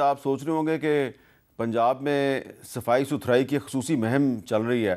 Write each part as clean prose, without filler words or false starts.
آپ سوچ رہے ہوں گے کہ پنجاب میں صفائی ستھرائی کی خصوصی مہم چل رہی ہے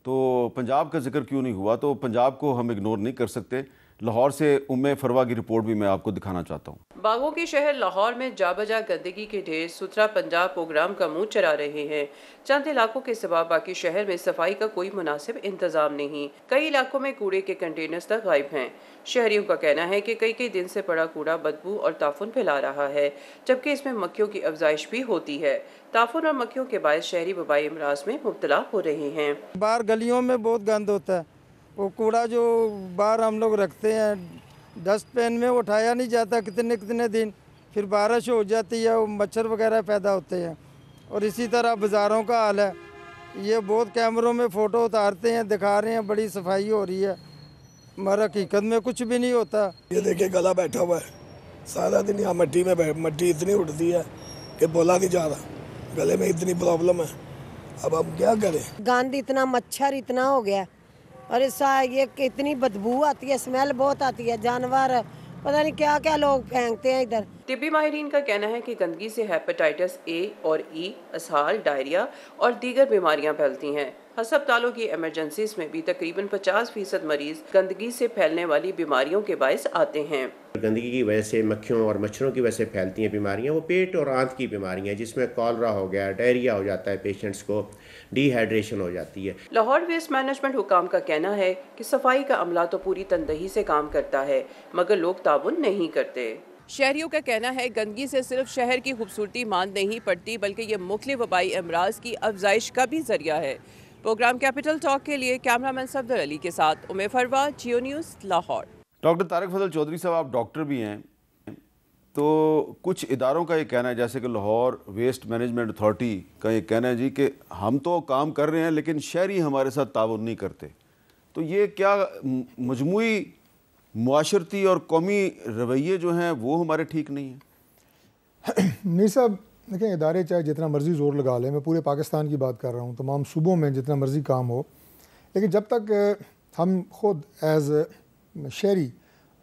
تو پنجاب کا ذکر کیوں نہیں ہوا، تو پنجاب کو ہم اگنور نہیں کر سکتے۔ لاہور سے فروہ کی رپورٹ بھی میں آپ کو دکھانا چاہتا ہوں۔ باغوں کے شہر لاہور میں جا بجا گندگی کے ڈھیر ستھرا پنجاب پروگرام کا منہ چرا رہے ہیں۔ چند علاقوں کے سوا باقی شہر میں صفائی کا کوئی مناسب انتظام نہیں۔ کئی علاقوں میں کوڑے کے کنٹینرز تک غائب ہیں۔ شہریوں کا کہنا ہے کہ کئی دن سے پڑا کوڑا بدبو اور تعفن پھیلا رہا ہے، جبکہ اس میں مکھیوں کی افزائش بھی ہوتی ہے۔ تعفن اور مکھیوں کے باعث شہری وبائی امراض میں مبتلا ہو رہے ہیں۔ باہر گلیوں میں بہت گند ہوتا ہے، وہ کوڑا جو باہر ہم لوگ رکھتے ہیں ڈسٹ بین میں اٹھایا نہیں جاتا کتنے دن، پھر بارش ہو جاتی ہے، وہ مچھر وغیرہ پیدا ہوتے ہیں۔ اور اسی طرح بازاروں کا حال ہے، یہ بہت کیمروں میں فوٹو اتارتے ہیں، دکھا رہے ہیں بڑی صفائی ہو رہی ہے، مگر حقیقت میں کچھ بھی نہیں ہوتا۔ یہ دیکھیں گلا بیٹھا ہوا ہے، سارا دن یہاں مٹی اتنی اٹھتی ہے کہ بولا نہیں جا رہا، گلے میں اتنی پرابلم ہے، اب ہم کیا کریں؟ گند اتنا، مچھر اتنا ہو گیا، اور یہ اتنی بدبو آتی ہے، اسمیل بہت آتی ہے، جانور پتہ نہیں کیا کیا لوگ پھینکتے ہیں ادھر۔ طبی ماہرین کا کہنا ہے کہ گندگی سے ہیپاٹائٹس اے اور ای، اسہال، ڈائریا اور دیگر بیماریاں پھیلتی ہیں۔ ہسپتالوں کی ایمرجنسیز میں بھی تقریباً 50% مریض گندگی سے پھیلنے والی بیماریوں کے باعث آتے ہیں۔ گندگی کی وجہ سے مکھیوں اور مچھروں کی وجہ سے پھیلتی ہیں بیماریاں، وہ پیٹ اور آنت کی بیماریاں، جس میں کالرا ہو گیا، ڈائریا ہو جاتا ہے، پیشنٹس کو ڈی ہائیڈریشن ہو جاتی ہے۔ لاہور ویسٹ مینجمنٹ حکام کا کہنا ہے کہ صفائی کا عملہ تو پوری تندہی سے کام کرتا ہے، مگر لوگ تعاون نہیں کرتے۔ شہریوں کا کہنا ہے گندگی سے صرف شہر کی خوبصورتی ماند نہیں پڑتی، بلکہ یہ مختلف وبائی امراض کی افزائش کا بھی ذریعہ ہے۔ پروگرام کیپٹل ٹاک کے لیے کیمرامین صفدر علی کے ساتھ فروہ، جیو نیوز، لاہور۔ ڈاکٹر طارق فضل چودھری صاحب، آپ ڈاکٹر بھی ہیں، تو کچھ اداروں کا یہ کہنا ہے، جیسے کہ لاہور ویسٹ مینجمنٹ اتھارٹی کا یہ کہنا ہے جی کہ ہم تو کام کر رہے ہیں لیکن شہری ہمارے ساتھ تعاون نہیں کرتے، تو یہ کیا مجموعی معاشرتی اور قومی رویے جو ہیں وہ ہمارے ٹھیک نہیں ہیں؟ نہیں صاحب، دیکھیں ادارے چاہے جتنا مرضی زور لگا لیں، میں پورے پاکستان کی بات کر رہا ہوں، تمام صوبوں میں جتنا مرضی کام ہو، لیکن جب تک ہم خود ایز شہری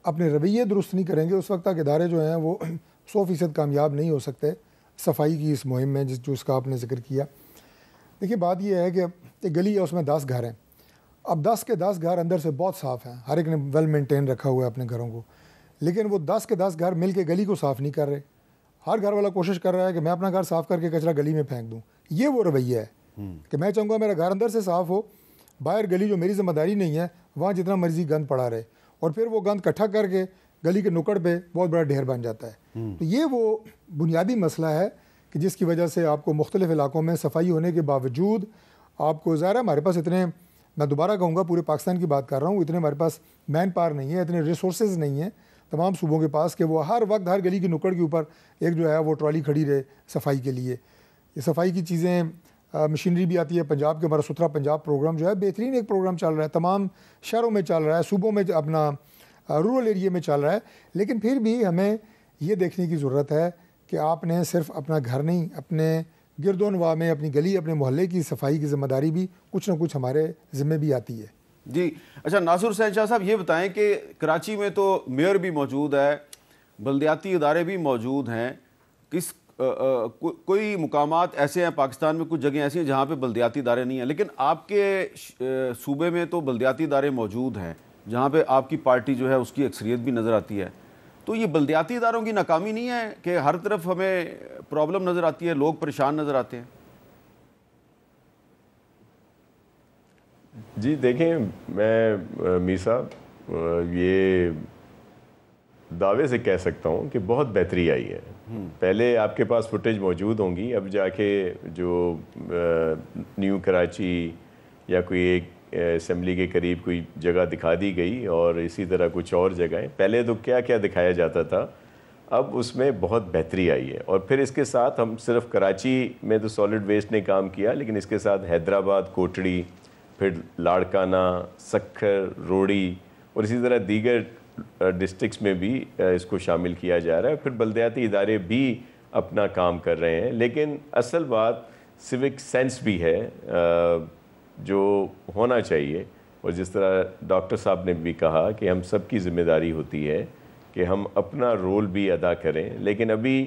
اپنے رویے درست نہیں کریں گے، اس وقت تک ادارے جو ہیں وہ 100% کامیاب نہیں ہو سکتے صفائی کی اس مہم میں جو اس کا آپ نے ذکر کیا۔ دیکھیے بات یہ ہے کہ ایک گلی ہے، اس میں 10 گھر ہیں، اب 10 کے 10 گھر اندر سے بہت صاف ہیں، ہر ایک نے ویل مینٹین رکھا ہوا ہے اپنے گھروں کو، لیکن وہ 10 کے 10 گھر مل کے گلی کو صاف نہیں کر رہے۔ ہر گھر والا کوشش کر رہا ہے کہ میں اپنا گھر صاف کر کے کچرا گلی میں پھینک دوں۔ یہ وہ رویہ ہے کہ میں چاہوں گا میرا گھر اندر سے صاف ہو، باہر گلی جو میری ذمہ داری نہیں ہے وہاں جتنا مرضی گند پڑا رہے، اور پھر وہ گند اکٹھا کر کے گلی کے نکڑ پہ بہت بڑا ڈھیر بن جاتا ہے۔ تو یہ وہ بنیادی مسئلہ ہے کہ جس کی وجہ سے آپ کو مختلف علاقوں میں صفائی ہونے کے باوجود آپ کو ظاہر ہے ہمارے پاس اتنے، میں دوبارہ کہوں گا پورے پاکستان کی بات کر رہا ہوں، اتنے ہمارے پاس مین پاور نہیں ہے، اتنے ریسورسز نہیں ہیں تمام صوبوں کے پاس کہ وہ ہر وقت ہر گلی کی نکڑ کے اوپر ایک جو ہے وہ ٹرالی کھڑی رہے صفائی کے لیے۔ یہ صفائی کی چیزیں مشینری بھی آتی ہے، پنجاب کے ہمارا ستھرا پنجاب پروگرام جو ہے بہترین ایک پروگرام چل رہا ہے، تمام شہروں میں چل رہا ہے، صوبوں میں اپنا رورل ایریے میں چل رہا ہے، لیکن پھر بھی ہمیں یہ دیکھنے کی ضرورت ہے کہ آپ نے صرف اپنا گھر نہیں، اپنے گرد و نواح میں اپنی گلی، اپنے محلے کی صفائی کی ذمہ داری بھی کچھ نہ کچھ ہمارے ذمہ بھی آتی ہے۔ جی اچھا، ناصر حسین شاہ صاحب یہ بتائیں کہ کراچی میں تو میئر بھی موجود ہے، بلدیاتی ادارے بھی موجود ہیں، کوئی مقامات ایسے ہیں پاکستان میں، کچھ جگہیں ایسی ہیں جہاں پہ بلدیاتی ادارے نہیں ہیں، لیکن آپ کے صوبے میں تو بلدیاتی ادارے موجود ہیں جہاں پہ آپ کی پارٹی جو ہے اس کی اکثریت بھی نظر آتی ہے، تو یہ بلدیاتی اداروں کی ناکامی نہیں ہے کہ ہر طرف ہمیں پرابلم نظر آتی ہے، لوگ پریشان نظر آتے ہیں؟ جی دیکھیں، میں میر صاحب یہ دعوے سے کہہ سکتا ہوں کہ بہت بہتری آئی ہے۔ پہلے آپ کے پاس فوٹیج موجود ہوں گی، اب جا کے جو نیو کراچی یا کوئی ایک اسمبلی کے قریب کوئی جگہ دکھا دی گئی، اور اسی طرح کچھ اور جگہیں، پہلے تو کیا کیا دکھایا جاتا تھا، اب اس میں بہت بہتری آئی ہے۔ اور پھر اس کے ساتھ ہم صرف کراچی میں تو سالڈ ویسٹ نے کام کیا، لیکن اس کے ساتھ حیدرآباد، کوٹڑی، پھر لاڑکانہ، سکھر، روڑی اور اسی طرح دیگر ڈسٹرکٹس میں بھی اس کو شامل کیا جا رہا ہے۔ پھر بلدیاتی ادارے بھی اپنا کام کر رہے ہیں، لیکن اصل بات سیوک سینس بھی ہے جو ہونا چاہیے، اور جس طرح ڈاکٹر صاحب نے بھی کہا کہ ہم سب کی ذمہ داری ہوتی ہے کہ ہم اپنا رول بھی ادا کریں، لیکن ابھی